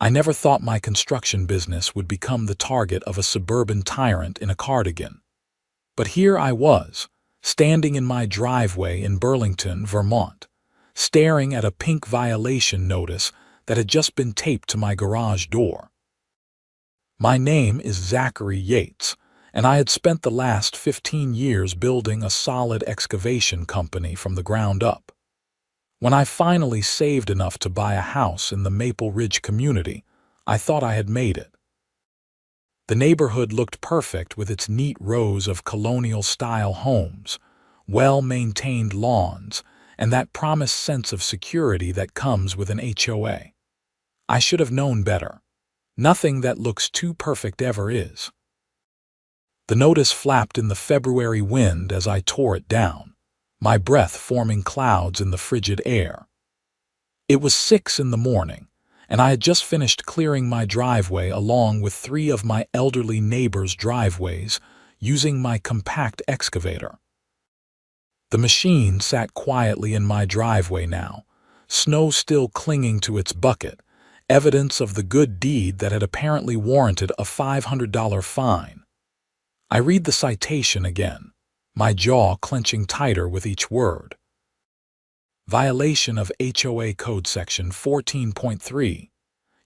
I never thought my construction business would become the target of a suburban tyrant in a cardigan. But here I was, standing in my driveway in Burlington, Vermont, staring at a pink violation notice that had just been taped to my garage door. My name is Zachary Yates, and I had spent the last 15 years building a solid excavation company from the ground up. When I finally saved enough to buy a house in the Maple Ridge community, I thought I had made it. The neighborhood looked perfect with its neat rows of colonial-style homes, well-maintained lawns, and that promised sense of security that comes with an HOA. I should have known better. Nothing that looks too perfect ever is. The notice flapped in the February wind as I tore it down, my breath forming clouds in the frigid air. It was 6 in the morning, and I had just finished clearing my driveway along with 3 of my elderly neighbors' driveways using my compact excavator. The machine sat quietly in my driveway now, snow still clinging to its bucket, evidence of the good deed that had apparently warranted a $500 fine. I read the citation again, my jaw clenching tighter with each word. Violation of HOA Code Section 14.3,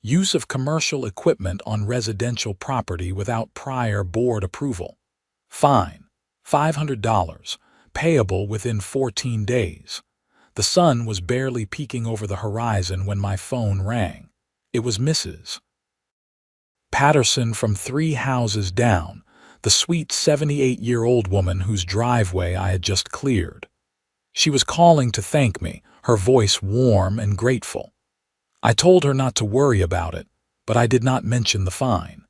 use of commercial equipment on residential property without prior board approval. Fine, $500, payable within 14 days. The sun was barely peeking over the horizon when my phone rang. It was Mrs. Patterson from 3 houses down, the sweet 78-year-old woman whose driveway I had just cleared. She was calling to thank me, her voice warm and grateful. I told her not to worry about it, but I did not mention the fine.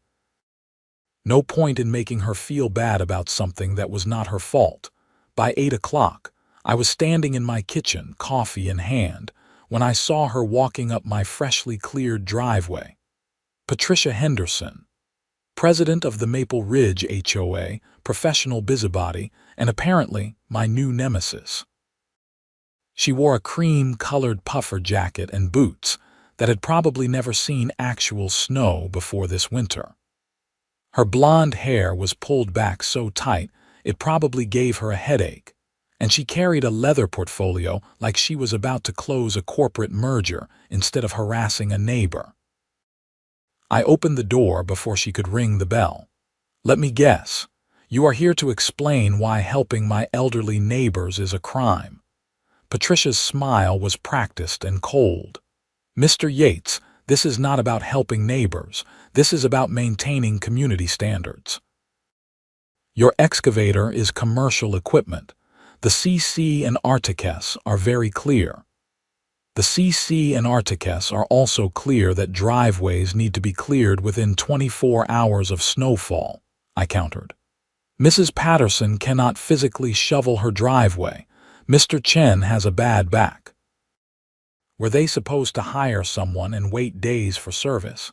No point in making her feel bad about something that was not her fault. By 8 o'clock, I was standing in my kitchen, coffee in hand, when I saw her walking up my freshly cleared driveway. Patricia Henderson, president of the Maple Ridge HOA, professional busybody, and apparently my new nemesis. She wore a cream-colored puffer jacket and boots that had probably never seen actual snow before this winter. Her blonde hair was pulled back so tight it probably gave her a headache, and she carried a leather portfolio like she was about to close a corporate merger instead of harassing a neighbor. I opened the door before she could ring the bell. Let me guess, you are here to explain why helping my elderly neighbors is a crime. Patricia's smile was practiced and cold. Mr. Yates, this is not about helping neighbors. This is about maintaining community standards. Your excavator is commercial equipment. The CC and Articus are very clear. The CC and Articus are also clear that driveways need to be cleared within 24 hours of snowfall, I countered. Mrs. Patterson cannot physically shovel her driveway. Mr. Chen has a bad back. Were they supposed to hire someone and wait days for service?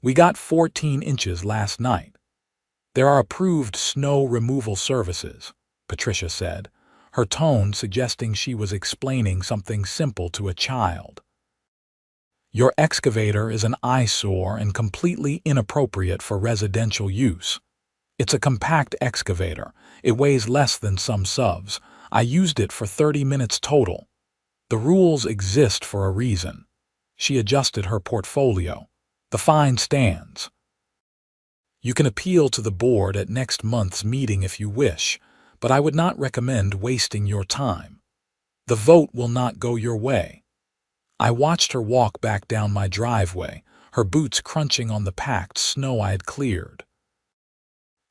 We got 14 inches last night. There are approved snow removal services, Patricia said, her tone suggesting she was explaining something simple to a child. Your excavator is an eyesore and completely inappropriate for residential use. It's a compact excavator. It weighs less than some subs. I used it for 30 minutes total. The rules exist for a reason. She adjusted her portfolio. The fine stands. You can appeal to the board at next month's meeting if you wish, but I would not recommend wasting your time. The vote will not go your way. I watched her walk back down my driveway, her boots crunching on the packed snow I had cleared.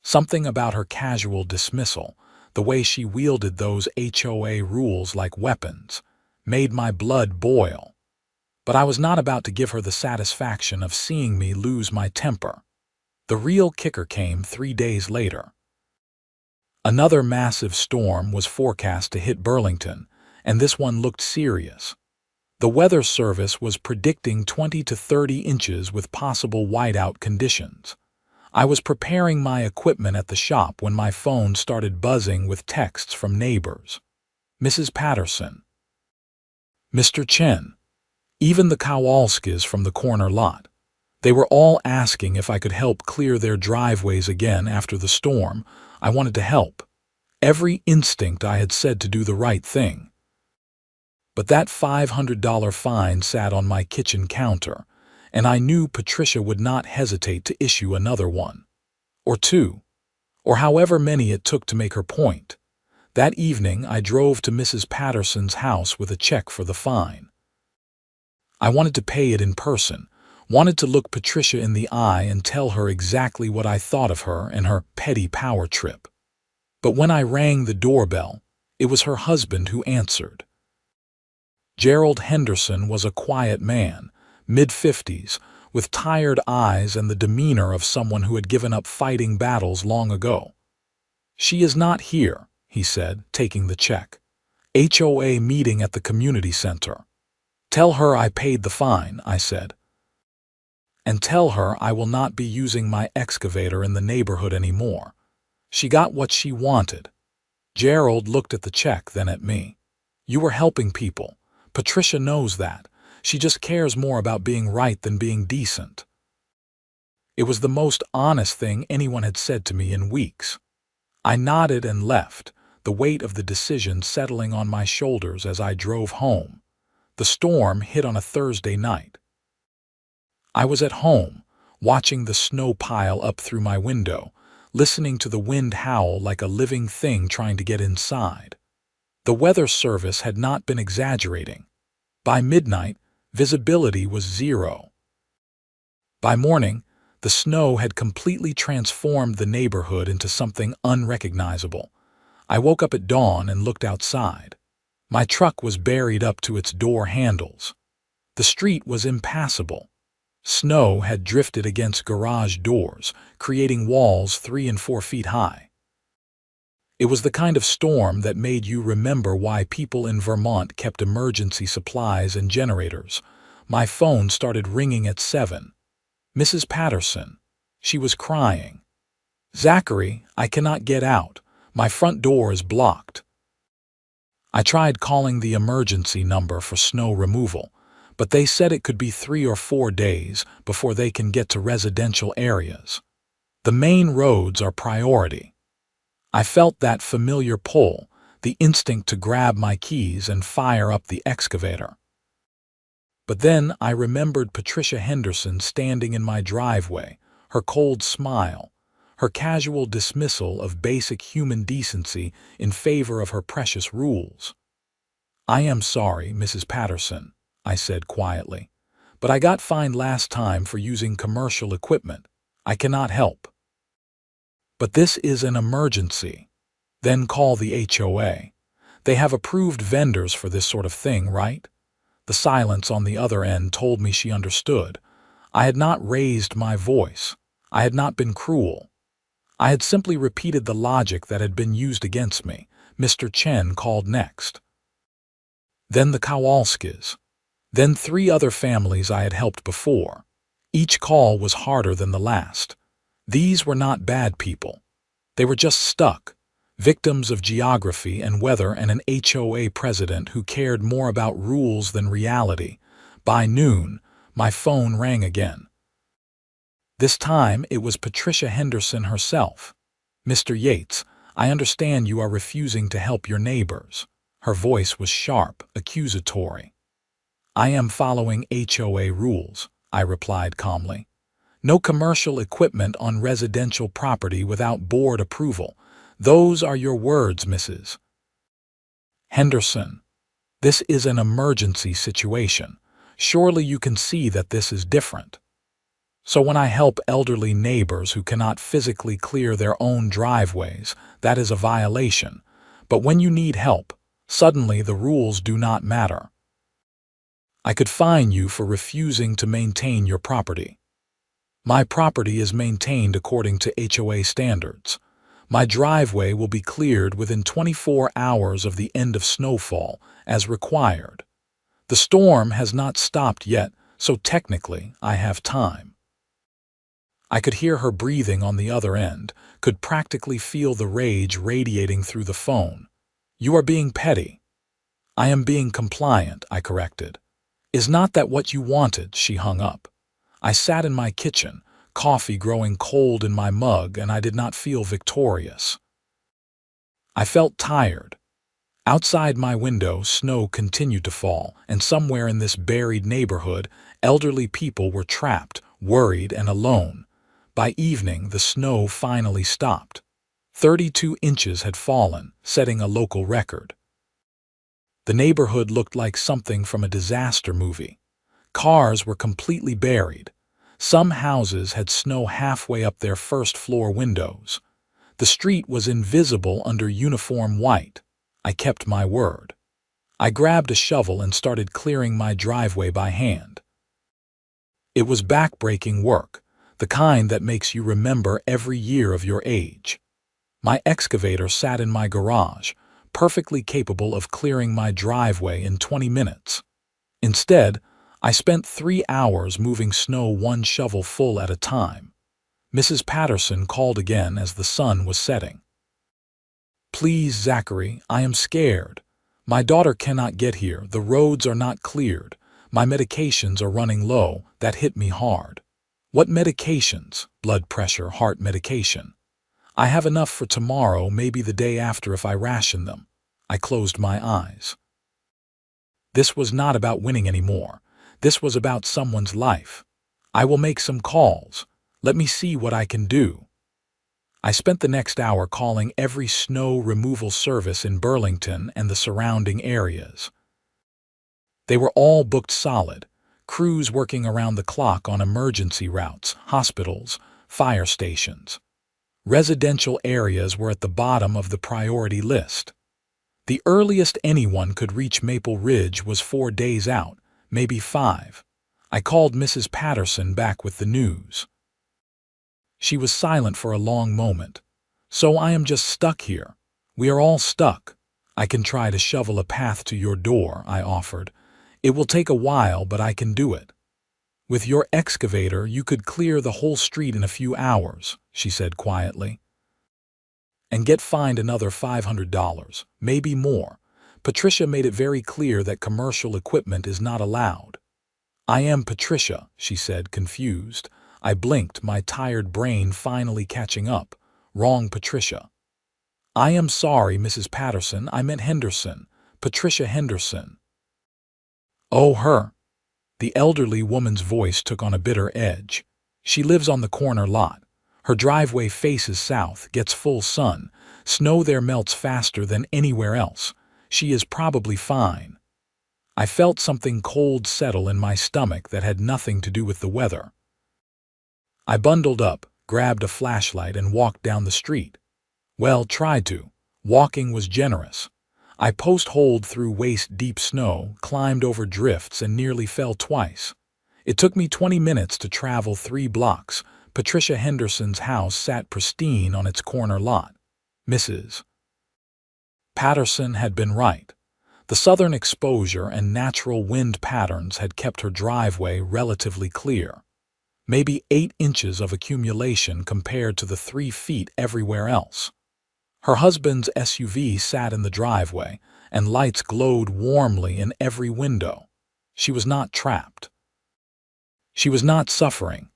Something about her casual dismissal, the way she wielded those HOA rules like weapons, made my blood boil. But I was not about to give her the satisfaction of seeing me lose my temper. The real kicker came 3 days later. Another massive storm was forecast to hit Burlington, and this one looked serious. The Weather Service was predicting 20 to 30 inches with possible whiteout conditions. I was preparing my equipment at the shop when my phone started buzzing with texts from neighbors. Mrs. Patterson. Mr. Chen. Even the Kowalskis from the corner lot. They were all asking if I could help clear their driveways again after the storm. I wanted to help. Every instinct I had said to do the right thing. But that $500 fine sat on my kitchen counter, and I knew Patricia would not hesitate to issue another one. Or two. Or however many it took to make her point. That evening I drove to Mrs. Patterson's house with a check for the fine. I wanted to pay it in person, wanted to look Patricia in the eye and tell her exactly what I thought of her and her petty power trip. But when I rang the doorbell, it was her husband who answered. Gerald Henderson was a quiet man, mid-50s, with tired eyes and the demeanor of someone who had given up fighting battles long ago. "She is not here," he said, taking the check. "HOA meeting at the community center." "Tell her I paid the fine," I said. "And tell her I will not be using my excavator in the neighborhood anymore." She got what she wanted. Gerald looked at the check, then at me. "You were helping people. Patricia knows that. She just cares more about being right than being decent." It was the most honest thing anyone had said to me in weeks. I nodded and left, the weight of the decision settling on my shoulders as I drove home. The storm hit on a Thursday night. I was at home, watching the snow pile up through my window, listening to the wind howl like a living thing trying to get inside. The weather service had not been exaggerating. By midnight, visibility was 0. By morning, the snow had completely transformed the neighborhood into something unrecognizable. I woke up at dawn and looked outside. My truck was buried up to its door handles. The street was impassable. Snow had drifted against garage doors, creating walls 3 and 4 feet high. It was the kind of storm that made you remember why people in Vermont kept emergency supplies and generators. My phone started ringing at 7. Mrs. Patterson. She was crying. "Zachary, I cannot get out. My front door is blocked." I tried calling the emergency number for snow removal, but they said it could be 3 or 4 days before they can get to residential areas. The main roads are priority. I felt that familiar pull, the instinct to grab my keys and fire up the excavator. But then I remembered Patricia Henderson standing in my driveway, her cold smile, her casual dismissal of basic human decency in favor of her precious rules. "I am sorry, Mrs. Patterson," I said quietly, "but I got fined last time for using commercial equipment. I cannot help." "But this is an emergency." "Then call the HOA. They have approved vendors for this sort of thing, right?" The silence on the other end told me she understood. I had not raised my voice. I had not been cruel. I had simply repeated the logic that had been used against me. Mr. Chen called next. Then the Kowalskis. Then 3 other families I had helped before. Each call was harder than the last. These were not bad people. They were just stuck, victims of geography and weather and an HOA president who cared more about rules than reality. By noon, my phone rang again. This time it was Patricia Henderson herself. "Mr. Yates, I understand you are refusing to help your neighbors." Her voice was sharp, accusatory. "I am following HOA rules," I replied calmly. "No commercial equipment on residential property without board approval. Those are your words, Mrs. Henderson. This is an emergency situation. Surely you can see that this is different." So when I help elderly neighbors who cannot physically clear their own driveways, that is a violation. But when you need help, suddenly the rules do not matter. I could fine you for refusing to maintain your property. My property is maintained according to HOA standards. My driveway will be cleared within 24 hours of the end of snowfall, as required. The storm has not stopped yet, so technically I have time. I could hear her breathing on the other end, could practically feel the rage radiating through the phone. "You are being petty." "I am being compliant," I corrected. "Is not that what you wanted?" She hung up. I sat in my kitchen, coffee growing cold in my mug, and I did not feel victorious. I felt tired. Outside my window, snow continued to fall, and somewhere in this buried neighborhood, elderly people were trapped, worried, and alone. By evening, the snow finally stopped. 32 inches had fallen, setting a local record. The neighborhood looked like something from a disaster movie. Cars were completely buried. Some houses had snow halfway up their first-floor windows. The street was invisible under uniform white. I kept my word. I grabbed a shovel and started clearing my driveway by hand. It was back-breaking work, the kind that makes you remember every year of your age. My excavator sat in my garage, perfectly capable of clearing my driveway in 20 minutes. Instead, I spent 3 hours moving snow one shovel full at a time. Mrs. Patterson called again as the sun was setting. "Please, Zachary, I am scared. My daughter cannot get here. The roads are not cleared. My medications are running low." That hit me hard. "What medications?" "Blood pressure, heart medication." "I have enough for tomorrow, maybe the day after if I ration them." I closed my eyes. This was not about winning anymore. This was about someone's life. "I will make some calls. Let me see what I can do." I spent the next hour calling every snow removal service in Burlington and the surrounding areas. They were all booked solid, crews working around the clock on emergency routes, hospitals, fire stations. Residential areas were at the bottom of the priority list. The earliest anyone could reach Maple Ridge was 4 days out, maybe 5. I called Mrs. Patterson back with the news. She was silent for a long moment. "So I am just stuck here. We are all stuck." "I can try to shovel a path to your door," I offered. "It will take a while, but I can do it." "With your excavator, you could clear the whole street in a few hours," she said quietly. "And get fined another $500, maybe more. Patricia made it very clear that commercial equipment is not allowed." "I am Patricia," she said, confused. I blinked, my tired brain finally catching up. "Wrong Patricia." "I am sorry, Mrs. Patterson. I meant Henderson. Patricia Henderson." "Oh, her." The elderly woman's voice took on a bitter edge. "She lives on the corner lot. Her driveway faces south, gets full sun. Snow there melts faster than anywhere else. She is probably fine." I felt something cold settle in my stomach that had nothing to do with the weather. I bundled up, grabbed a flashlight, and walked down the street. Well, tried to. Walking was generous. I post-holed through waist-deep snow, climbed over drifts, and nearly fell twice. It took me 20 minutes to travel 3 blocks. Patricia Henderson's house sat pristine on its corner lot. Mrs. Patterson had been right. The southern exposure and natural wind patterns had kept her driveway relatively clear. Maybe 8 inches of accumulation compared to the 3 feet everywhere else. Her husband's SUV sat in the driveway, and lights glowed warmly in every window. She was not trapped. She was not suffering.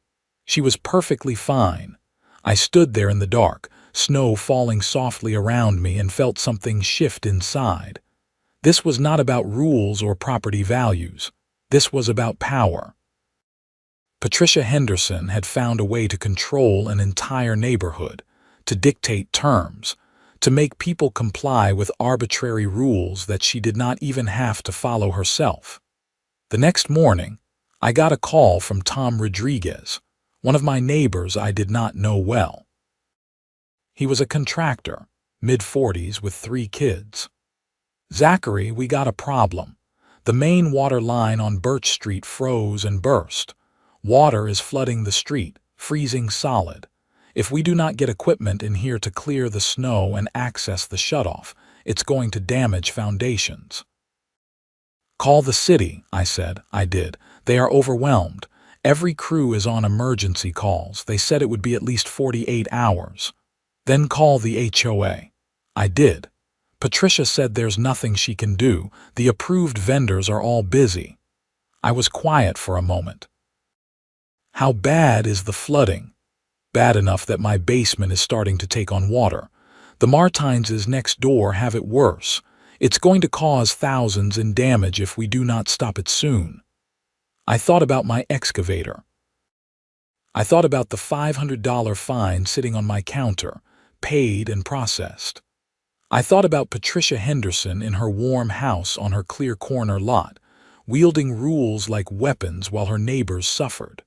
She was perfectly fine. I stood there in the dark, snow falling softly around me, and felt something shift inside. This was not about rules or property values. This was about power. Patricia Henderson had found a way to control an entire neighborhood, to dictate terms, to make people comply with arbitrary rules that she did not even have to follow herself. The next morning, I got a call from Tom Rodriguez, one of my neighbors I did not know well. He was a contractor, mid-40s with 3 kids. "Zachary, we got a problem. The main water line on Birch Street froze and burst. Water is flooding the street, freezing solid. If we do not get equipment in here to clear the snow and access the shutoff, it's going to damage foundations." "Call the city," I said. I did. "They are overwhelmed. Every crew is on emergency calls. They said it would be at least 48 hours. "Then call the HOA. I did. Patricia said there's nothing she can do. The approved vendors are all busy. I was quiet for a moment. How bad is the flooding? Bad enough that my basement is starting to take on water. The Martinses next door have it worse. It's going to cause thousands in damage if we do not stop it soon. I thought about my excavator. I thought about the $500 fine sitting on my counter, paid and processed. I thought about Patricia Henderson in her warm house on her clear corner lot, wielding rules like weapons while her neighbors suffered.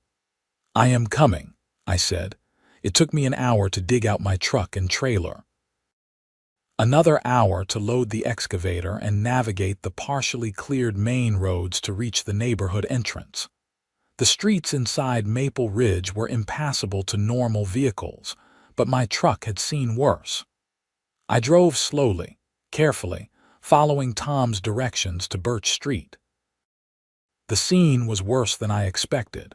I am coming, I said. It took me an hour to dig out my truck and trailer. Another hour to load the excavator and navigate the partially cleared main roads to reach the neighborhood entrance. The streets inside Maple Ridge were impassable to normal vehicles, but my truck had seen worse. I drove slowly, carefully, following Tom's directions to Birch Street. The scene was worse than I expected.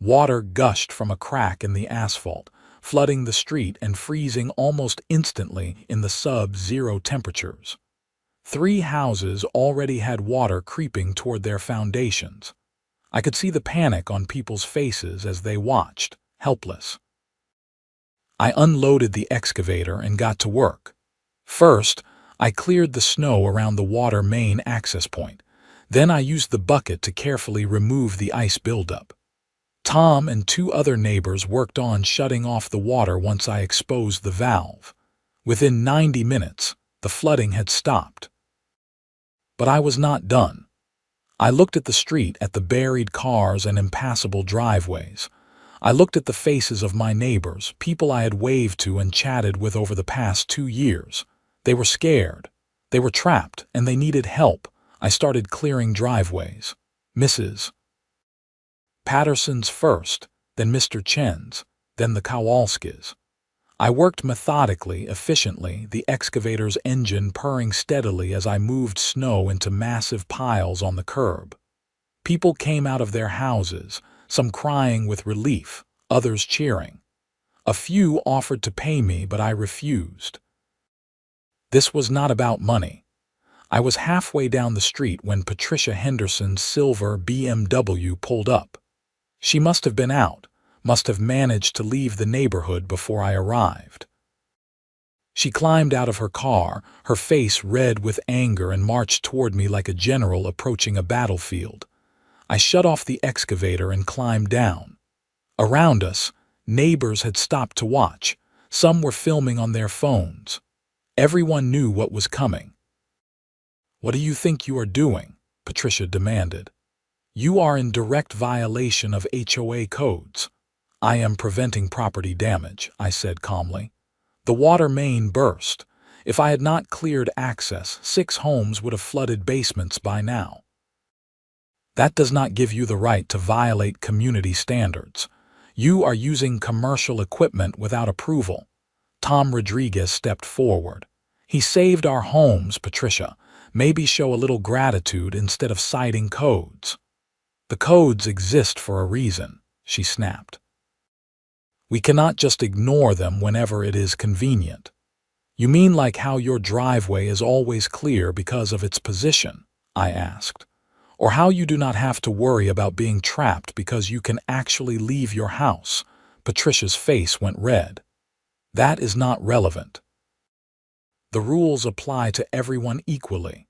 Water gushed from a crack in the asphalt, flooding the street and freezing almost instantly in the sub-zero temperatures. 3 houses already had water creeping toward their foundations. I could see the panic on people's faces as they watched, helpless. I unloaded the excavator and got to work. First, I cleared the snow around the water main access point. Then I used the bucket to carefully remove the ice buildup. Tom and 2 other neighbors worked on shutting off the water once I exposed the valve. Within 90 minutes, the flooding had stopped. But I was not done. I looked at the street, at the buried cars and impassable driveways. I looked at the faces of my neighbors, people I had waved to and chatted with over the past 2 years. They were scared. They were trapped, and they needed help. I started clearing driveways. Mrs. Patterson's first, then Mr. Chen's, then the Kowalskis. I worked methodically, efficiently, the excavator's engine purring steadily as I moved snow into massive piles on the curb. People came out of their houses, some crying with relief, others cheering. A few offered to pay me, but I refused. This was not about money. I was halfway down the street when Patricia Henderson's silver BMW pulled up. She must have been out, must have managed to leave the neighborhood before I arrived. She climbed out of her car, her face red with anger, and marched toward me like a general approaching a battlefield. I shut off the excavator and climbed down. Around us, neighbors had stopped to watch. Some were filming on their phones. Everyone knew what was coming. "What do you think you are doing?" Patricia demanded. "You are in direct violation of HOA codes." "I am preventing property damage," I said calmly. "The water main burst. If I had not cleared access, 6 homes would have flooded basements by now." "That does not give you the right to violate community standards. You are using commercial equipment without approval." Tom Rodriguez stepped forward. "He saved our homes, Patricia. Maybe show a little gratitude instead of citing codes." "The codes exist for a reason," she snapped. "We cannot just ignore them whenever it is convenient." "You mean like how your driveway is always clear because of its position?" I asked. "Or how you do not have to worry about being trapped because you can actually leave your house?" Patricia's face went red. "That is not relevant. The rules apply to everyone equally."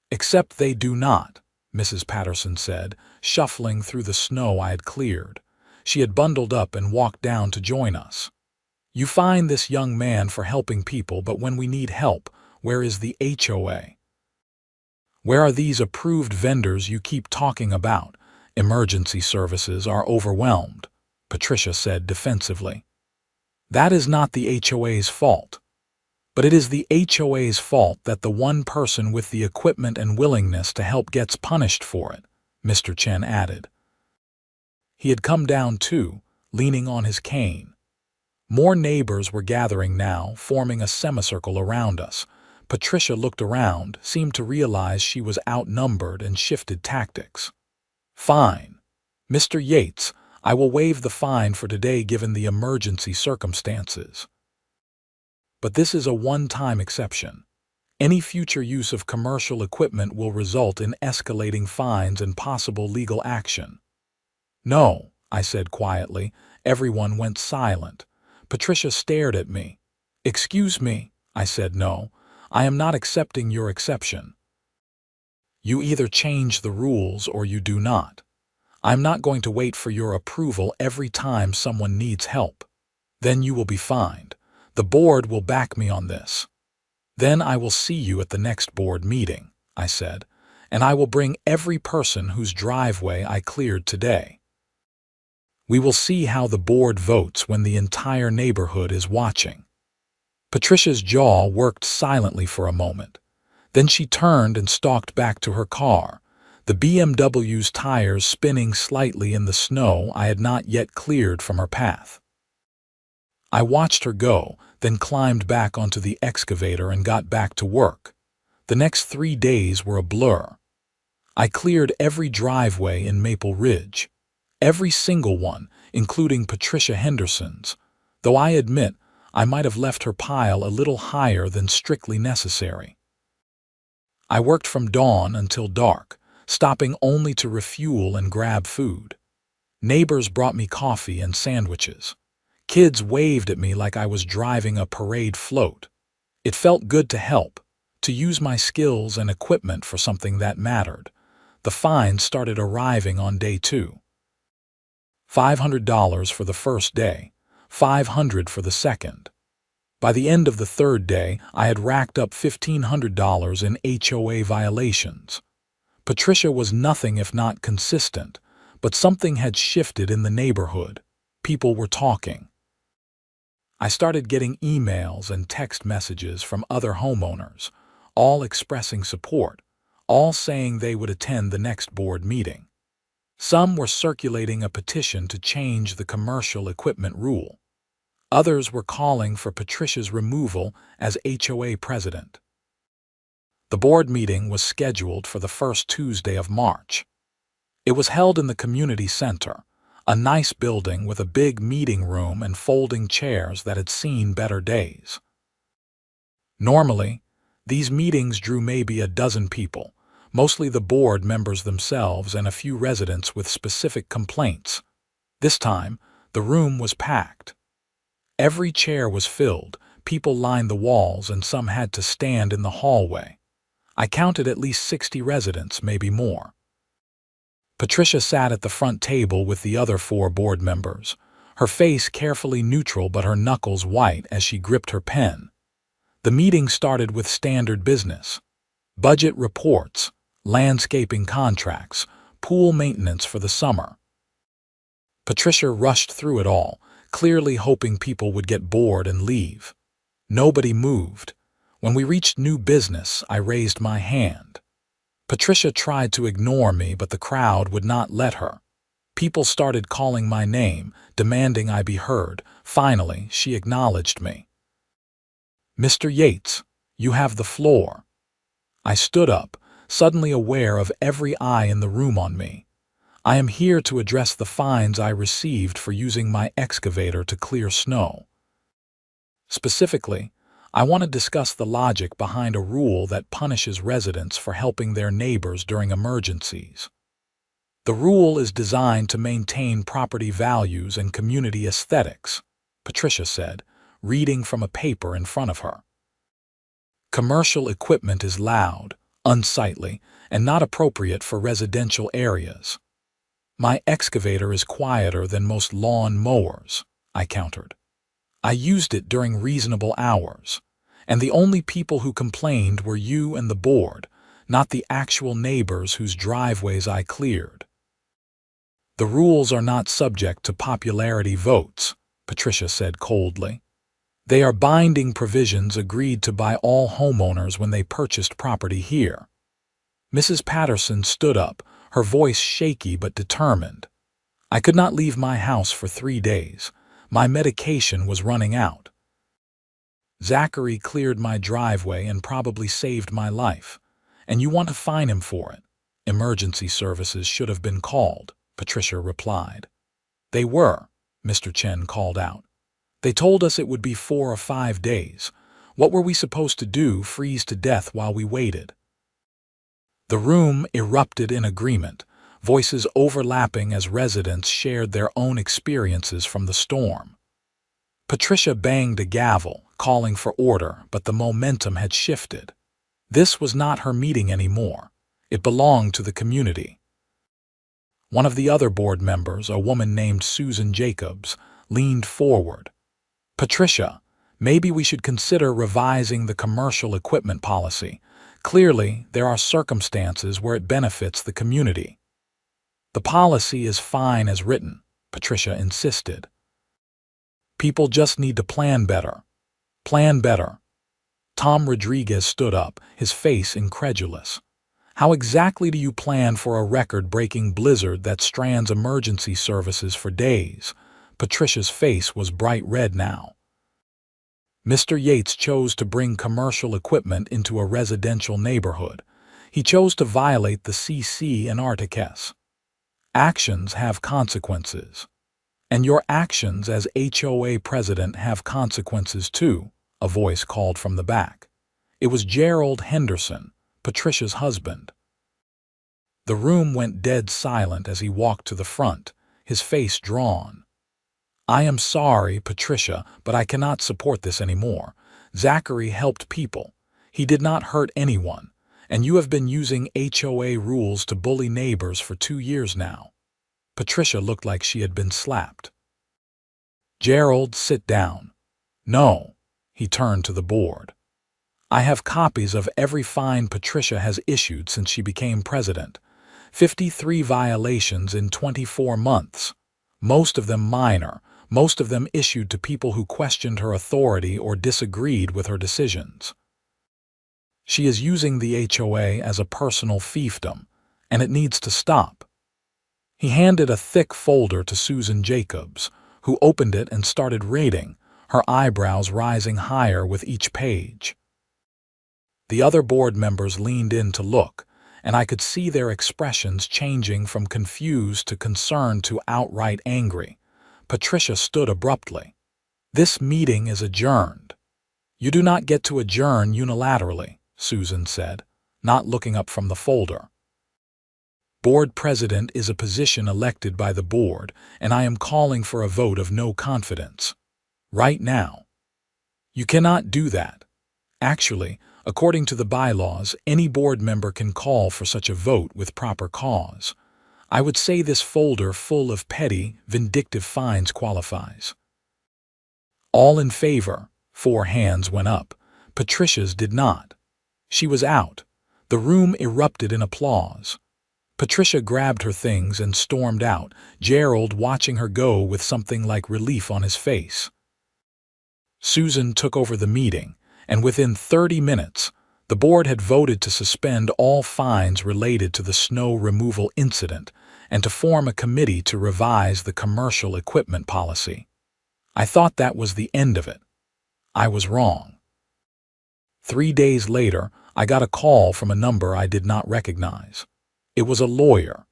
"Except they do not," Mrs. Patterson said, shuffling through the snow I had cleared. She had bundled up and walked down to join us. "You fine this young man for helping people, but when we need help, where is the HOA? Where are these approved vendors you keep talking about? Emergency services are overwhelmed," Patricia said defensively. "That is not the HOA's fault. But it is the HOA's fault that the one person with the equipment and willingness to help gets punished for it," Mr. Chen added. He had come down too, leaning on his cane. More neighbors were gathering now, forming a semicircle around us. Patricia looked around, seemed to realize she was outnumbered, and shifted tactics. "Fine. Mr. Yates, I will waive the fine for today given the emergency circumstances. But this is a one-time exception. Any future use of commercial equipment will result in escalating fines and possible legal action." "No, I said quietly. Everyone went silent. Patricia stared at me. "Excuse me," I said. "No, I am not accepting your exception. You either change the rules or you do not. I'm not going to wait for your approval every time someone needs help. Then you will be fined. The board will back me on this. Then I will see you at the next board meeting," I said, "and I will bring every person whose driveway I cleared today. We will see how the board votes when the entire neighborhood is watching." Patricia's jaw worked silently for a moment. Then she turned and stalked back to her car, the BMW's tires spinning slightly in the snow I had not yet cleared from her path. I watched her go, then climbed back onto the excavator and got back to work. The next 3 days were a blur. I cleared every driveway in Maple Ridge. Every single one, including Patricia Henderson's, though I admit I might have left her pile a little higher than strictly necessary. I worked from dawn until dark, stopping only to refuel and grab food. Neighbors brought me coffee and sandwiches. Kids waved at me like I was driving a parade float. It felt good to help, to use my skills and equipment for something that mattered. The fines started arriving on day 2. $500 for the first day, $500 for the second. By the end of the third day, I had racked up $1,500 in HOA violations. Patricia was nothing if not consistent, but something had shifted in the neighborhood. People were talking. I started getting emails and text messages from other homeowners, all expressing support, all saying they would attend the next board meeting. Some were circulating a petition to change the commercial equipment rule. Others were calling for Patricia's removal as HOA president. The board meeting was scheduled for the first Tuesday of March. It was held in the community center, a nice building with a big meeting room and folding chairs that had seen better days. Normally, these meetings drew maybe a dozen people, mostly the board members themselves and a few residents with specific complaints. This time, the room was packed. Every chair was filled, people lined the walls, and some had to stand in the hallway. I counted at least 60 residents, maybe more. Patricia sat at the front table with the other 4 board members, her face carefully neutral but her knuckles white as she gripped her pen. The meeting started with standard business: budget reports, landscaping contracts, pool maintenance for the summer. Patricia rushed through it all, clearly hoping people would get bored and leave. Nobody moved. When we reached new business, I raised my hand. Patricia tried to ignore me, but the crowd would not let her. People started calling my name, demanding I be heard. Finally, she acknowledged me. "Mr. Yates, you have the floor." I stood up, suddenly aware of every eye in the room on me. "I am here to address the fines I received for using my excavator to clear snow. Specifically, I want to discuss the logic behind a rule that punishes residents for helping their neighbors during emergencies. The rule is designed to maintain property values and community aesthetics," Patricia said, reading from a paper in front of her. "Commercial equipment is loud, unsightly, and not appropriate for residential areas. My excavator is quieter than most lawn mowers," I countered. "I used it during reasonable hours, and the only people who complained were you and the board, not the actual neighbors whose driveways I cleared." "The rules are not subject to popularity votes," Patricia said coldly. "They are binding provisions agreed to by all homeowners when they purchased property here." Mrs. Patterson stood up, her voice shaky but determined. "I could not leave my house for 3 days. My medication was running out. Zachary cleared my driveway and probably saved my life, and you want to fine him for it." "Emergency services should have been called," Patricia replied. "They were," Mr. Chen called out. "They told us it would be 4 or 5 days. What were we supposed to do, freeze to death while we waited?" The room erupted in agreement, voices overlapping as residents shared their own experiences from the storm. Patricia banged a gavel, calling for order, but the momentum had shifted. This was not her meeting anymore. It belonged to the community. One of the other board members, a woman named Susan Jacobs, leaned forward. "Patricia, maybe we should consider revising the commercial equipment policy. Clearly, there are circumstances where it benefits the community." "The policy is fine as written," Patricia insisted. "People just need to plan better." "Plan better." Tom Rodriguez stood up, his face incredulous. "How exactly do you plan for a record-breaking blizzard that strands emergency services for days?" Patricia's face was bright red now. Mr. Yates chose to bring commercial equipment into a residential neighborhood. He chose to violate the CC and Articus. Actions have consequences. "And your actions as HOA president have consequences too," a voice called from the back. It was Gerald Henderson, Patricia's husband. The room went dead silent as he walked to the front, his face drawn. "I am sorry, Patricia, but I cannot support this anymore. Zachary helped people. He did not hurt anyone, and you have been using HOA rules to bully neighbors for 2 years now." Patricia looked like she had been slapped. "Gerald, sit down." "No." He turned to the board. "I have copies of every fine Patricia has issued since she became president. 53 violations in 24 months. Most of them minor, most of them issued to people who questioned her authority or disagreed with her decisions. She is using the HOA as a personal fiefdom, and it needs to stop." He handed a thick folder to Susan Jacobs, who opened it and started reading, her eyebrows rising higher with each page. The other board members leaned in to look, and I could see their expressions changing from confused to concerned to outright angry. Patricia stood abruptly. "This meeting is adjourned." "You do not get to adjourn unilaterally," Susan said, not looking up from the folder. "Board president is a position elected by the board, and I am calling for a vote of no confidence. Right now." "You cannot do that. Actually, according to the bylaws, any board member can call for such a vote with proper cause. I would say this folder full of petty, vindictive fines qualifies." All in favor, 4 hands went up. Patricia's did not. She was out. The room erupted in applause. Patricia grabbed her things and stormed out, Gerald watching her go with something like relief on his face. Susan took over the meeting, and within 30 minutes, the board had voted to suspend all fines related to the snow removal incident and to form a committee to revise the commercial equipment policy. I thought that was the end of it. I was wrong. 3 days later, I got a call from a number I did not recognize. It was a lawyer.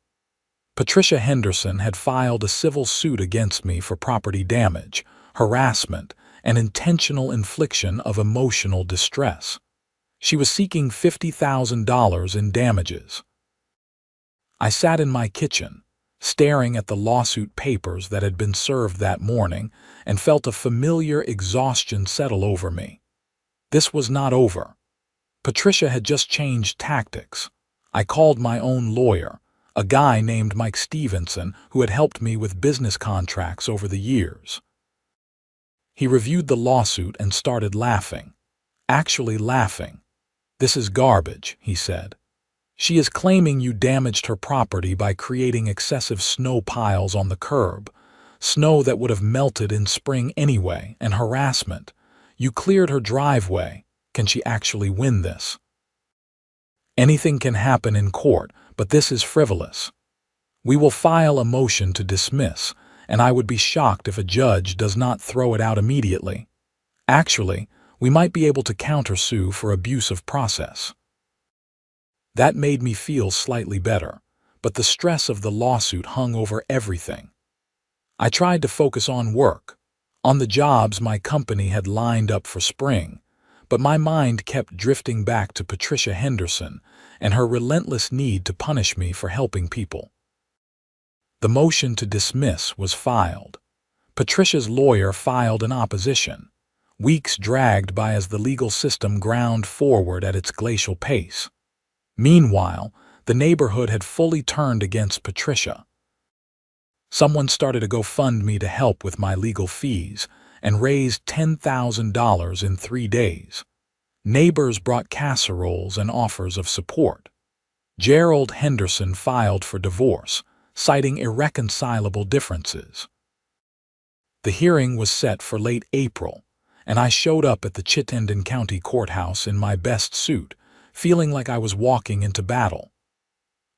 Patricia Henderson had filed a civil suit against me for property damage, harassment, and intentional infliction of emotional distress. She was seeking $50,000 in damages. I sat in my kitchen, staring at the lawsuit papers that had been served that morning, and felt a familiar exhaustion settle over me. This was not over. Patricia had just changed tactics. I called my own lawyer, a guy named Mike Stevenson who had helped me with business contracts over the years. He reviewed the lawsuit and started laughing. Actually laughing. "This is garbage," he said. "She is claiming you damaged her property by creating excessive snow piles on the curb, snow that would have melted in spring anyway, and harassment. You cleared her driveway. Can she actually win this?" "Anything can happen in court, but this is frivolous. We will file a motion to dismiss, and I would be shocked if a judge does not throw it out immediately. Actually, we might be able to countersue for abuse of process." That made me feel slightly better, but the stress of the lawsuit hung over everything. I tried to focus on work, on the jobs my company had lined up for spring, but my mind kept drifting back to Patricia Henderson and her relentless need to punish me for helping people. The motion to dismiss was filed. Patricia's lawyer filed an opposition. Weeks dragged by as the legal system ground forward at its glacial pace. Meanwhile, the neighborhood had fully turned against Patricia. Someone started a GoFundMe to help with my legal fees and raised $10,000 in 3 days. Neighbors brought casseroles and offers of support. Gerald Henderson filed for divorce, citing irreconcilable differences. The hearing was set for late April, and I showed up at the Chittenden County Courthouse in my best suit, feeling like I was walking into battle.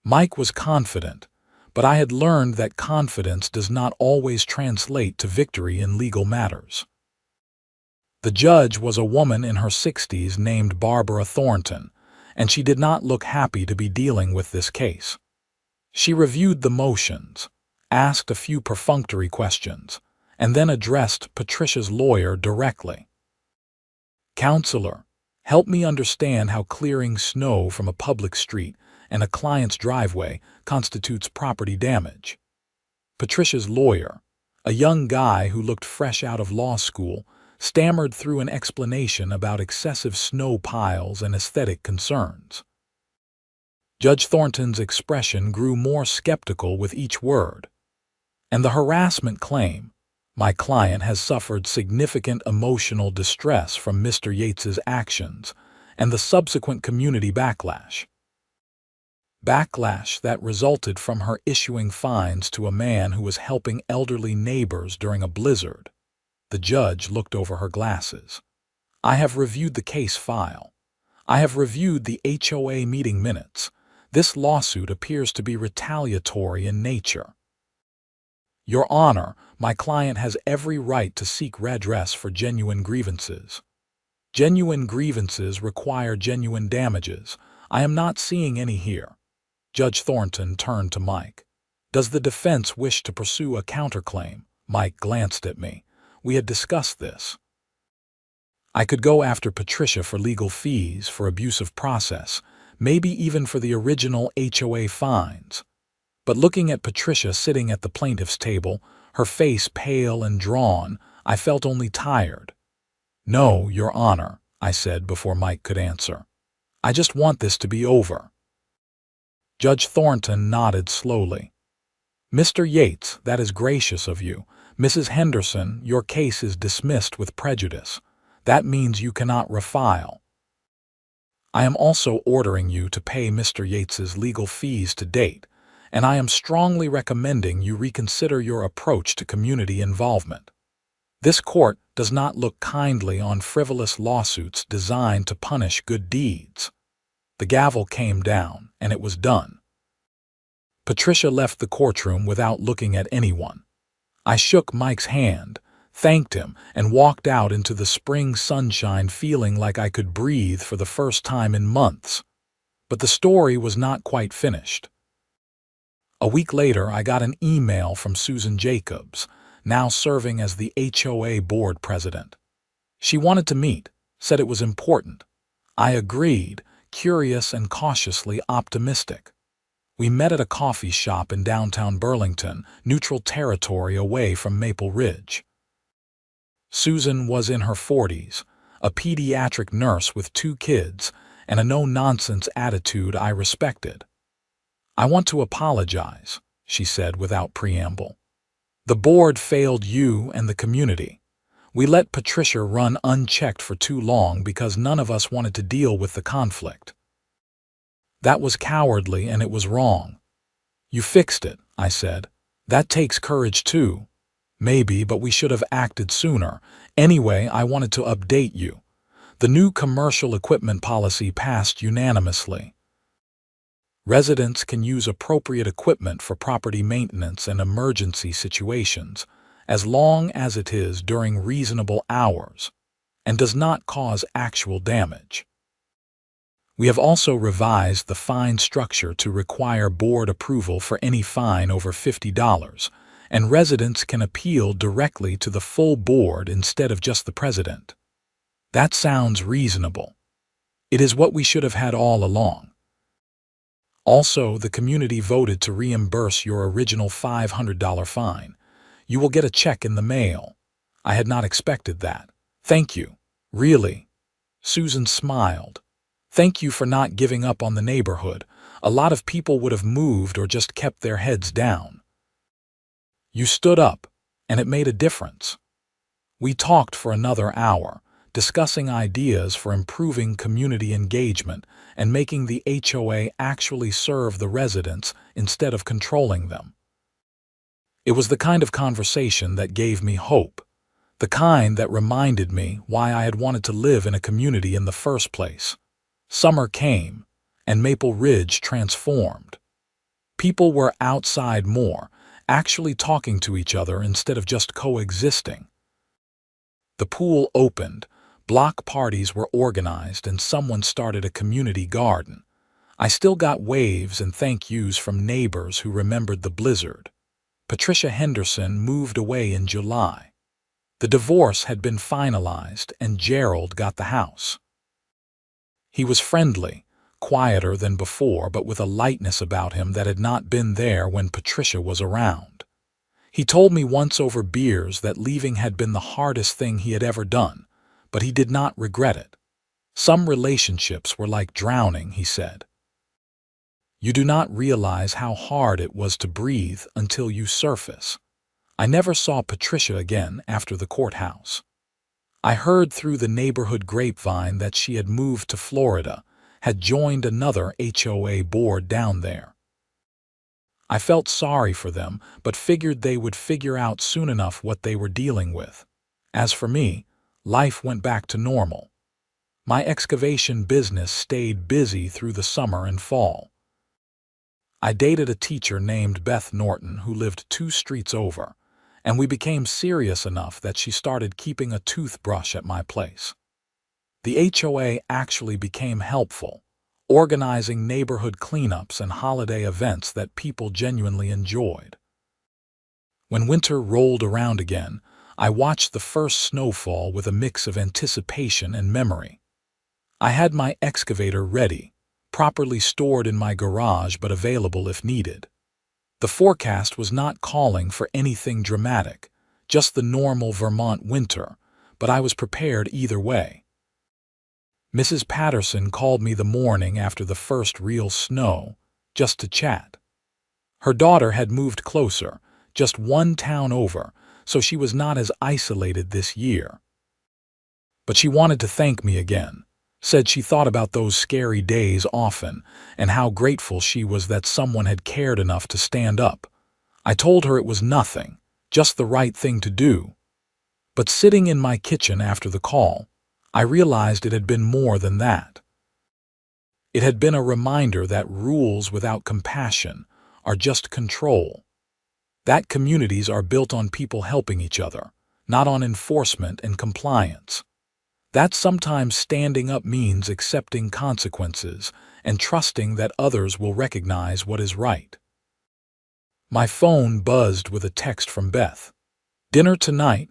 Mike was confident, but I had learned that confidence does not always translate to victory in legal matters. The judge was a woman in her 60s named Barbara Thornton, and she did not look happy to be dealing with this case. She reviewed the motions, asked a few perfunctory questions, and then addressed Patricia's lawyer directly. "Counselor, help me understand how clearing snow from a public street and a client's driveway constitutes property damage." Patricia's lawyer, a young guy who looked fresh out of law school, stammered through an explanation about excessive snow piles and aesthetic concerns. Judge Thornton's expression grew more skeptical with each word. "And the harassment claim. My client has suffered significant emotional distress from Mr. Yates's actions and the subsequent community backlash. Backlash that resulted from her issuing fines to a man who was helping elderly neighbors during a blizzard." The judge looked over her glasses. "I have reviewed the case file. I have reviewed the HOA meeting minutes. This lawsuit appears to be retaliatory in nature. Your Honor, my client has every right to seek redress for genuine grievances. Genuine grievances require genuine damages. I am not seeing any here." Judge Thornton turned to Mike. "Does the defense wish to pursue a counterclaim?" Mike glanced at me. We had discussed this. I could go after Patricia for legal fees, for abuse of process, maybe even for the original HOA fines. But looking at Patricia sitting at the plaintiff's table, her face pale and drawn, I felt only tired. "No, Your Honor," I said before Mike could answer. "I just want this to be over." Judge Thornton nodded slowly. "Mr. Yates, that is gracious of you. Mrs. Henderson, your case is dismissed with prejudice. That means you cannot refile. I am also ordering you to pay Mr. Yates's legal fees to date, and I am strongly recommending you reconsider your approach to community involvement. This court does not look kindly on frivolous lawsuits designed to punish good deeds." The gavel came down, and it was done. Patricia left the courtroom without looking at anyone. I shook Mike's hand, thanked him, and walked out into the spring sunshine feeling like I could breathe for the first time in months. But the story was not quite finished. A week later, I got an email from Susan Jacobs, now serving as the HOA board president. She wanted to meet, said it was important. I agreed, curious and cautiously optimistic. We met at a coffee shop in downtown Burlington, neutral territory away from Maple Ridge. Susan was in her 40s, a pediatric nurse with 2 kids, and a no-nonsense attitude I respected. "I want to apologize," she said without preamble. "The board failed you and the community. We let Patricia run unchecked for too long because none of us wanted to deal with the conflict. That was cowardly and it was wrong. You fixed it," I said. "That takes courage too." "Maybe, but we should have acted sooner. Anyway, I wanted to update you. The new commercial equipment policy passed unanimously. Residents can use appropriate equipment for property maintenance and emergency situations, as long as it is during reasonable hours and does not cause actual damage. We have also revised the fine structure to require board approval for any fine over $50, and residents can appeal directly to the full board instead of just the president. That sounds reasonable. It is what we should have had all along. Also, the community voted to reimburse your original $500 fine. You will get a check in the mail. I had not expected that. Thank you. Really. Susan smiled. Thank you for not giving up on the neighborhood. A lot of people would have moved or just kept their heads down. You stood up, and it made a difference. We talked for another hour, discussing ideas for improving community engagement and making the HOA actually serve the residents instead of controlling them. It was the kind of conversation that gave me hope, the kind that reminded me why I had wanted to live in a community in the first place. Summer came, and Maple Ridge transformed. People were outside more, actually talking to each other instead of just coexisting. The pool opened, block parties were organized, and someone started a community garden. I still got waves and thank yous from neighbors who remembered the blizzard. Patricia Henderson moved away in July. The divorce had been finalized, and Gerald got the house. He was friendly, quieter than before, but with a lightness about him that had not been there when Patricia was around. He told me once over beers that leaving had been the hardest thing he had ever done, but he did not regret it. Some relationships were like drowning, he said. You do not realize how hard it was to breathe until you surface. I never saw Patricia again after the courthouse. I heard through the neighborhood grapevine that she had moved to Florida, had joined another HOA board down there. I felt sorry for them, but figured they would figure out soon enough what they were dealing with. As for me, life went back to normal. My excavation business stayed busy through the summer and fall. I dated a teacher named Beth Norton who lived 2 streets over, and we became serious enough that she started keeping a toothbrush at my place. The HOA actually became helpful, organizing neighborhood cleanups and holiday events that people genuinely enjoyed. When winter rolled around again, I watched the first snowfall with a mix of anticipation and memory. I had my excavator ready, properly stored in my garage but available if needed. The forecast was not calling for anything dramatic, just the normal Vermont winter, but I was prepared either way. Mrs. Patterson called me the morning after the first real snow, just to chat. Her daughter had moved closer, just 1 town over, so she was not as isolated this year. But she wanted to thank me again, said she thought about those scary days often and how grateful she was that someone had cared enough to stand up. I told her it was nothing, just the right thing to do. But sitting in my kitchen after the call, I realized it had been more than that. It had been a reminder that rules without compassion are just control. That communities are built on people helping each other, not on enforcement and compliance. That sometimes standing up means accepting consequences and trusting that others will recognize what is right. My phone buzzed with a text from Beth. "Dinner tonight?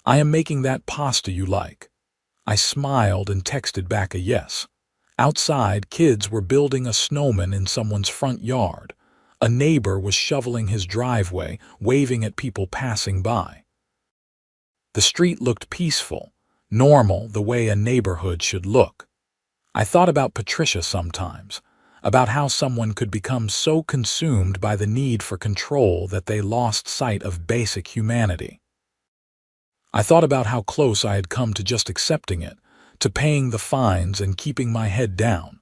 I am making that pasta you like." I smiled and texted back a yes. Outside, kids were building a snowman in someone's front yard. A neighbor was shoveling his driveway, waving at people passing by. The street looked peaceful, normal, the way a neighborhood should look. I thought about Patricia sometimes, about how someone could become so consumed by the need for control that they lost sight of basic humanity. I thought about how close I had come to just accepting it, to paying the fines and keeping my head down.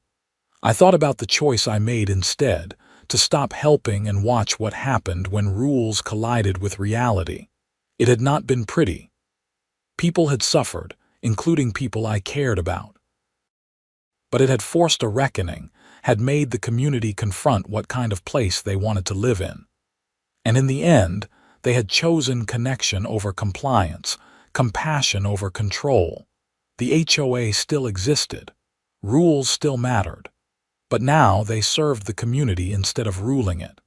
I thought about the choice I made instead, to stop helping and watch what happened when rules collided with reality. It had not been pretty. People had suffered, including people I cared about. But it had forced a reckoning, had made the community confront what kind of place they wanted to live in. And in the end, they had chosen connection over compliance, compassion over control. The HOA still existed. Rules still mattered. But now they served the community instead of ruling it.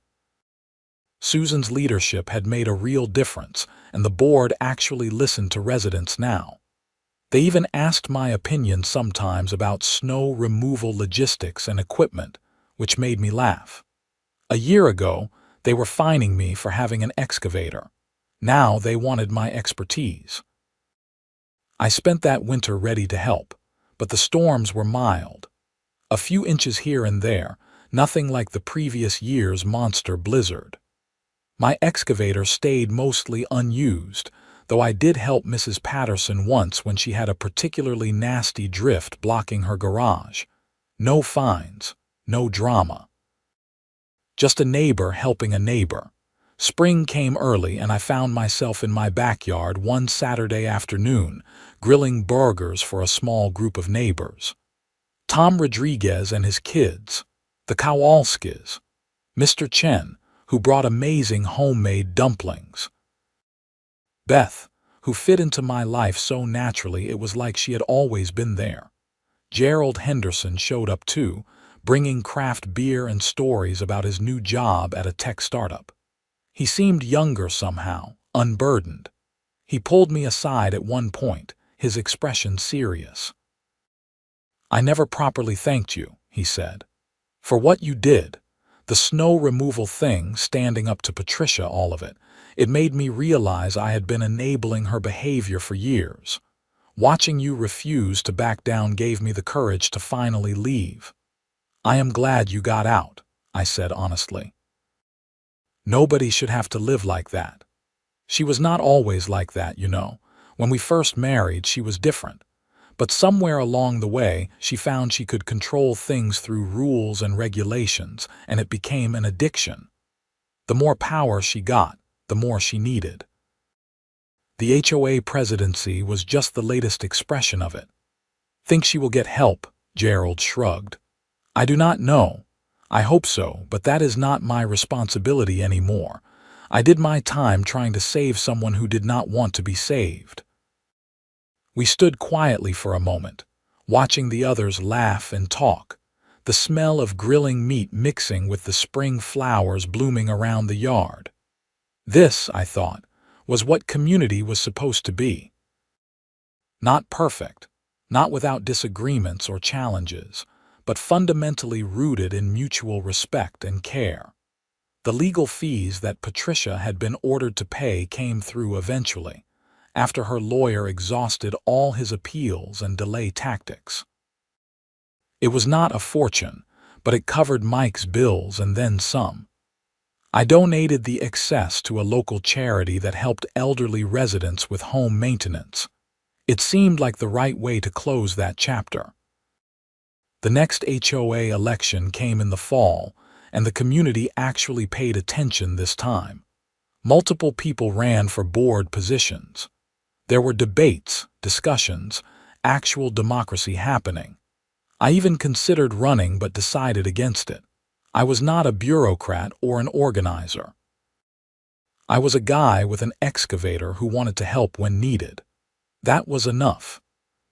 Susan's leadership had made a real difference, and the board actually listened to residents now. They even asked my opinion sometimes about snow removal logistics and equipment, which made me laugh. A year ago, they were fining me for having an excavator. Now they wanted my expertise. I spent that winter ready to help, but the storms were mild. A few inches here and there, nothing like the previous year's monster blizzard. My excavator stayed mostly unused, though I did help Mrs. Patterson once when she had a particularly nasty drift blocking her garage. No fines, no drama. Just a neighbor helping a neighbor. Spring came early and I found myself in my backyard one Saturday afternoon, grilling burgers for a small group of neighbors. Tom Rodriguez and his kids, the Kowalskis, Mr. Chen, who brought amazing homemade dumplings. Beth, who fit into my life so naturally it was like she had always been there. Gerald Henderson showed up too, bringing craft beer and stories about his new job at a tech startup. He seemed younger somehow, unburdened. He pulled me aside at one point, his expression serious. "I never properly thanked you," he said, "for what you did. The snow removal thing, standing up to Patricia, all of it. It made me realize I had been enabling her behavior for years. Watching you refuse to back down gave me the courage to finally leave. I am glad you got out," I said honestly. Nobody should have to live like that. She was not always like that, you know. When we first married, she was different. But somewhere along the way, she found she could control things through rules and regulations, and it became an addiction. The more power she got, the more she needed. The HOA presidency was just the latest expression of it. "Think she will get help?" Gerald shrugged. "I do not know. I hope so, but that is not my responsibility anymore. I did my time trying to save someone who did not want to be saved." We stood quietly for a moment, watching the others laugh and talk, the smell of grilling meat mixing with the spring flowers blooming around the yard. This, I thought, was what community was supposed to be. Not perfect, not without disagreements or challenges, but fundamentally rooted in mutual respect and care. The legal fees that Patricia had been ordered to pay came through eventually, after her lawyer exhausted all his appeals and delay tactics. It was not a fortune, but it covered Mike's bills and then some. I donated the excess to a local charity that helped elderly residents with home maintenance. It seemed like the right way to close that chapter. The next HOA election came in the fall, and the community actually paid attention this time. Multiple people ran for board positions. There were debates, discussions, actual democracy happening. I even considered running but decided against it. I was not a bureaucrat or an organizer. I was a guy with an excavator who wanted to help when needed. That was enough.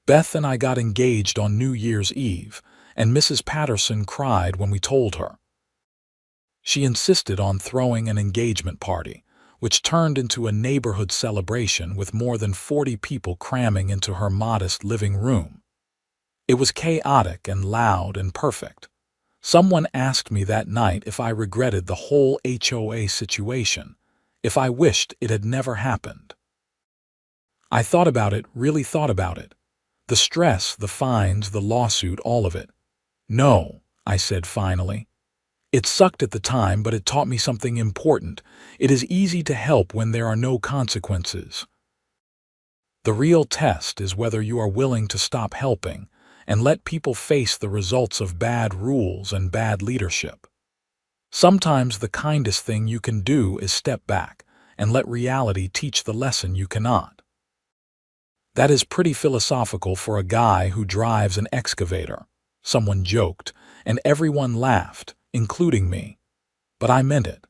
Beth and I got engaged on New Year's Eve, and Mrs. Patterson cried when we told her. She insisted on throwing an engagement party, which turned into a neighborhood celebration with more than 40 people cramming into her modest living room. It was chaotic and loud and perfect. Someone asked me that night if I regretted the whole HOA situation, if I wished it had never happened. I thought about it, really thought about it. The stress, the fines, the lawsuit, all of it. "No," I said finally. "It sucked at the time, but it taught me something important. It is easy to help when there are no consequences. The real test is whether you are willing to stop helping and let people face the results of bad rules and bad leadership. Sometimes the kindest thing you can do is step back and let reality teach the lesson you cannot." That is pretty philosophical for a guy who drives an excavator, someone joked, and everyone laughed, including me. But I meant it.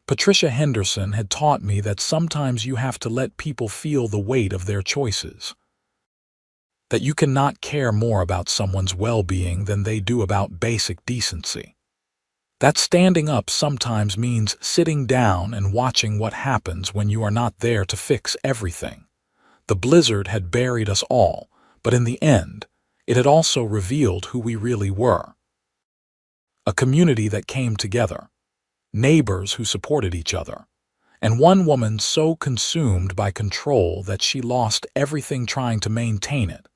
Patricia Henderson had taught me that sometimes you have to let people feel the weight of their choices. That you cannot care more about someone's well-being than they do about basic decency. That standing up sometimes means sitting down and watching what happens when you are not there to fix everything. The blizzard had buried us all, but in the end, it had also revealed who we really were. A community that came together, neighbors who supported each other, and one woman so consumed by control that she lost everything trying to maintain it.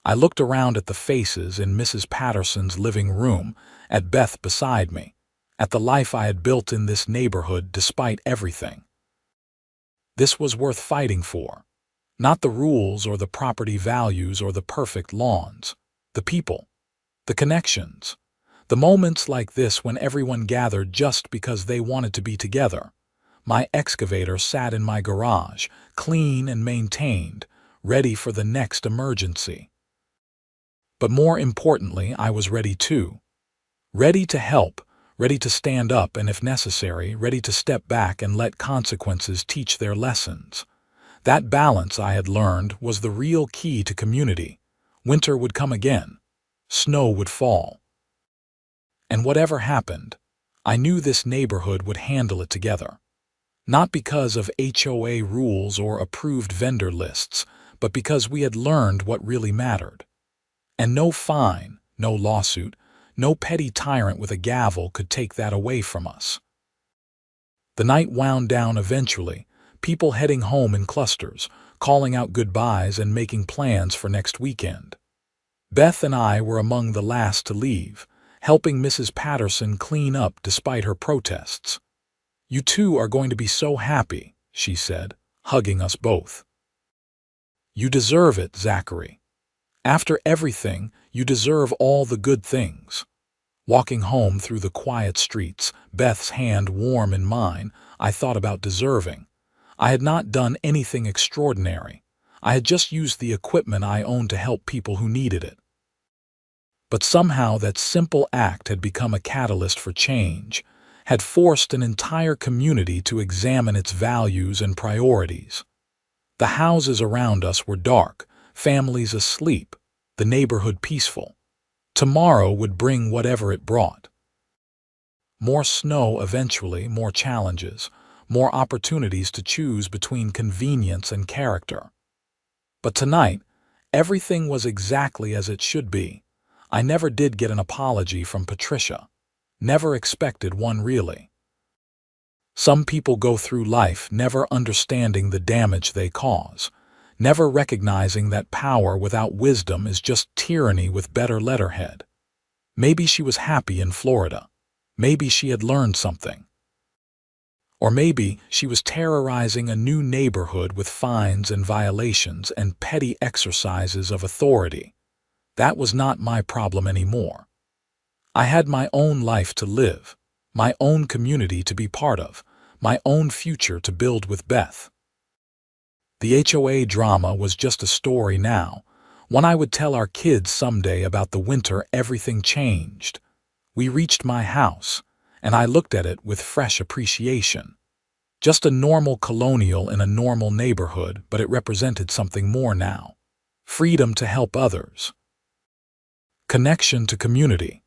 I looked around at the faces in Mrs. Patterson's living room, at Beth beside me, at the life I had built in this neighborhood despite everything. This was worth fighting for. Not the rules or the property values or the perfect lawns. The people. The connections. The moments like this when everyone gathered just because they wanted to be together. My excavator sat in my garage, clean and maintained, ready for the next emergency. But more importantly, I was ready too. Ready to help, ready to stand up and, if necessary, ready to step back and let consequences teach their lessons. That balance, I had learned, was the real key to community. Winter would come again. Snow would fall. And whatever happened, I knew this neighborhood would handle it together. Not because of HOA rules or approved vendor lists, but because we had learned what really mattered. And no fine, no lawsuit, no petty tyrant with a gavel could take that away from us. The night wound down eventually, people heading home in clusters, calling out goodbyes and making plans for next weekend. Beth and I were among the last to leave, helping Mrs. Patterson clean up despite her protests. "You two are going to be so happy," she said, hugging us both. "You deserve it, Zachary. After everything, you deserve all the good things." Walking home through the quiet streets, Beth's hand warm in mine, I thought about deserving. I had not done anything extraordinary. I had just used the equipment I owned to help people who needed it. But somehow that simple act had become a catalyst for change, had forced an entire community to examine its values and priorities. The houses around us were dark, families asleep, the neighborhood peaceful. Tomorrow would bring whatever it brought. More snow eventually, more challenges, more opportunities to choose between convenience and character. But tonight, everything was exactly as it should be. I never did get an apology from Patricia. Never expected one, really. Some people go through life never understanding the damage they cause, never recognizing that power without wisdom is just tyranny with better letterhead. Maybe she was happy in Florida. Maybe she had learned something. Or maybe she was terrorizing a new neighborhood with fines and violations and petty exercises of authority. That was not my problem anymore. I had my own life to live, my own community to be part of, my own future to build with Beth. The HOA drama was just a story now, one I would tell our kids someday about the winter everything changed. We reached my house, and I looked at it with fresh appreciation. Just a normal colonial in a normal neighborhood, but it represented something more now. Freedom to help others. Connection to community.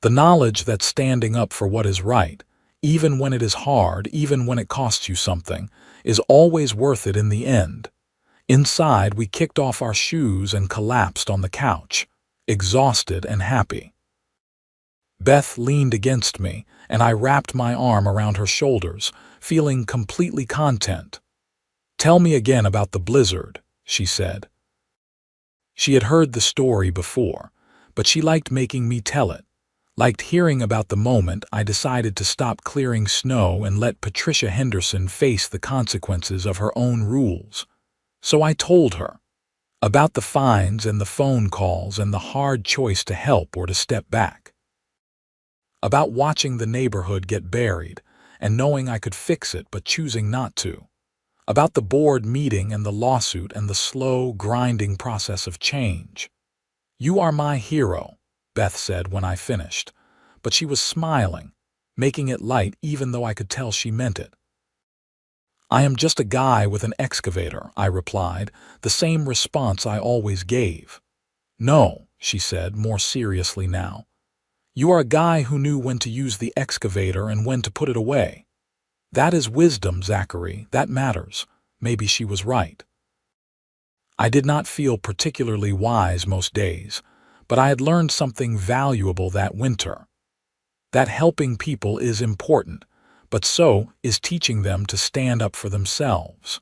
The knowledge that standing up for what is right, even when it is hard, even when it costs you something, is always worth it in the end. Inside, we kicked off our shoes and collapsed on the couch, exhausted and happy. Beth leaned against me, and I wrapped my arm around her shoulders, feeling completely content. "Tell me again about the blizzard," she said. She had heard the story before, but she liked making me tell it. Liked hearing about the moment I decided to stop clearing snow and let Patricia Henderson face the consequences of her own rules. So I told her about the fines and the phone calls and the hard choice to help or to step back. About watching the neighborhood get buried and knowing I could fix it but choosing not to. About the board meeting and the lawsuit and the slow, grinding process of change. "You are my hero," Beth said when I finished, but she was smiling, making it light even though I could tell she meant it. "I am just a guy with an excavator," I replied, the same response I always gave. "No," she said, more seriously now. "You are a guy who knew when to use the excavator and when to put it away. That is wisdom, Zachary, that matters." Maybe she was right. I did not feel particularly wise most days, but I had learned something valuable that winter. That helping people is important, but so is teaching them to stand up for themselves.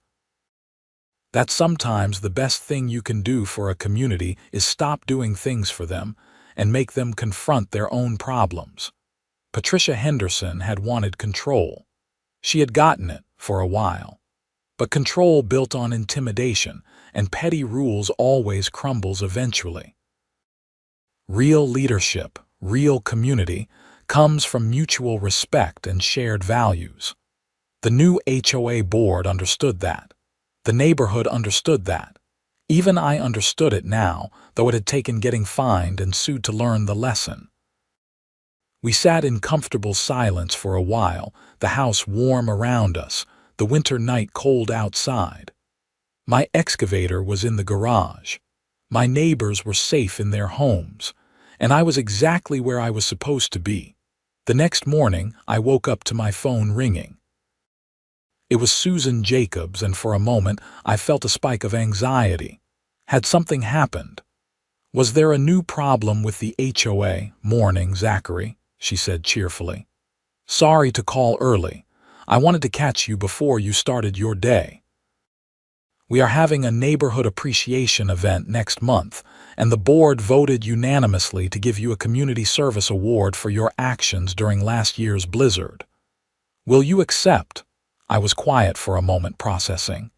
That sometimes the best thing you can do for a community is stop doing things for them and make them confront their own problems. Patricia Henderson had wanted control. She had gotten it for a while. But control built on intimidation and petty rules always crumbles eventually. Real leadership, real community, comes from mutual respect and shared values. The new HOA board understood that. The neighborhood understood that. Even I understood it now, though it had taken getting fined and sued to learn the lesson. We sat in comfortable silence for a while, the house warm around us, the winter night cold outside. My excavator was in the garage. My neighbors were safe in their homes, and I was exactly where I was supposed to be. The next morning, I woke up to my phone ringing. It was Susan Jacobs, and for a moment, I felt a spike of anxiety. Had something happened? Was there a new problem with the HOA? "Morning, Zachary," she said cheerfully. "Sorry to call early. I wanted to catch you before you started your day. We are having a neighborhood appreciation event next month, and the board voted unanimously to give you a community service award for your actions during last year's blizzard. Will you accept?" I was quiet for a moment, processing.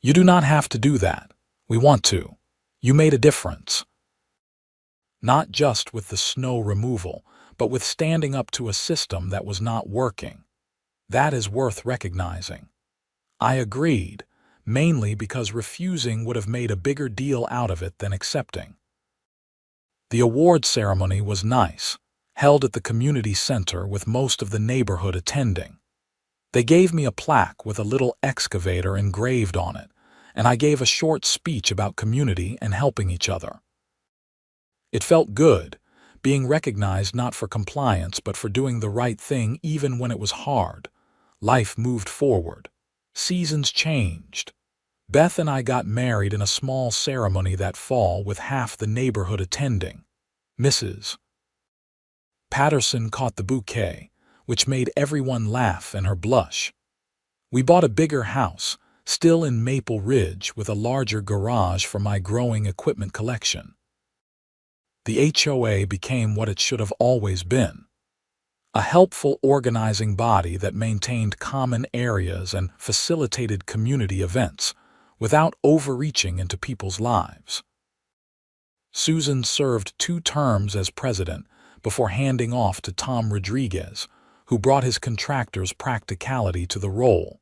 "You do not have to do that. We want to. You made a difference. Not just with the snow removal, but with standing up to a system that was not working. That is worth recognizing." I agreed, mainly because refusing would have made a bigger deal out of it than accepting. The award ceremony was nice, held at the community center with most of the neighborhood attending. They gave me a plaque with a little excavator engraved on it, and I gave a short speech about community and helping each other. It felt good, being recognized not for compliance but for doing the right thing even when it was hard. Life moved forward. Seasons changed. Beth and I got married in a small ceremony that fall with half the neighborhood attending. Mrs. Patterson caught the bouquet, which made everyone laugh and her blush. We bought a bigger house, still in Maple Ridge, with a larger garage for my growing equipment collection. The HOA became what it should have always been. A helpful organizing body that maintained common areas and facilitated community events without overreaching into people's lives. Susan served 2 terms as president before handing off to Tom Rodriguez, who brought his contractor's practicality to the role.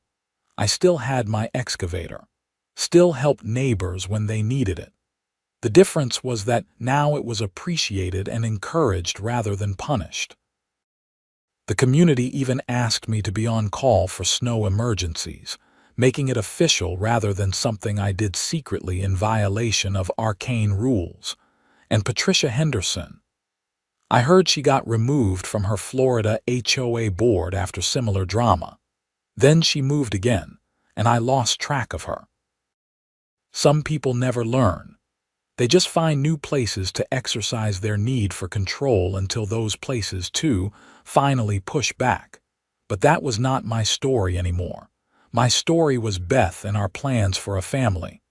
I still had my excavator, still helped neighbors when they needed it. The difference was that now it was appreciated and encouraged rather than punished. The community even asked me to be on call for snow emergencies, making it official rather than something I did secretly in violation of arcane rules. And Patricia Henderson. I heard she got removed from her Florida HOA board after similar drama. Then she moved again, and I lost track of her. Some people never learn. They just find new places to exercise their need for control until those places, too, finally push back. But that was not my story anymore. My story was Beth and our plans for a family.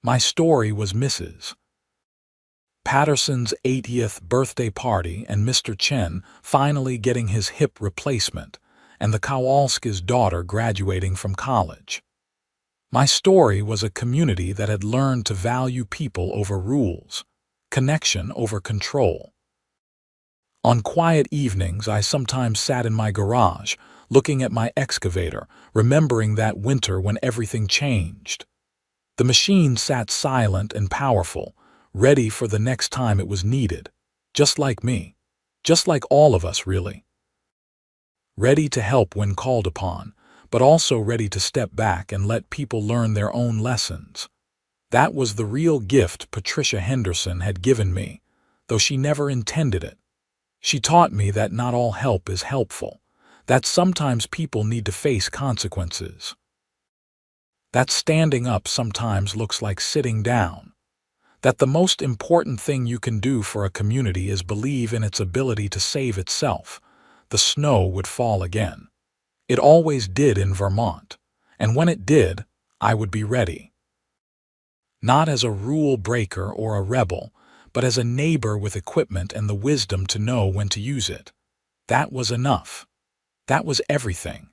My story was Mrs. Patterson's 80th birthday party and Mr. Chen finally getting his hip replacement, and the Kowalski's daughter graduating from college. My story was a community that had learned to value people over rules, connection over control. On quiet evenings, I sometimes sat in my garage, looking at my excavator, remembering that winter when everything changed. The machine sat silent and powerful, ready for the next time it was needed, just like me, just like all of us, really. Ready to help when called upon, but also ready to step back and let people learn their own lessons. That was the real gift Patricia Henderson had given me, though she never intended it. She taught me that not all help is helpful, that sometimes people need to face consequences. That standing up sometimes looks like sitting down. That the most important thing you can do for a community is believe in its ability to save itself, the snow would fall again. It always did in Vermont, and when it did, I would be ready. Not as a rule breaker or a rebel, but as a neighbor with equipment and the wisdom to know when to use it. That was enough. That was everything.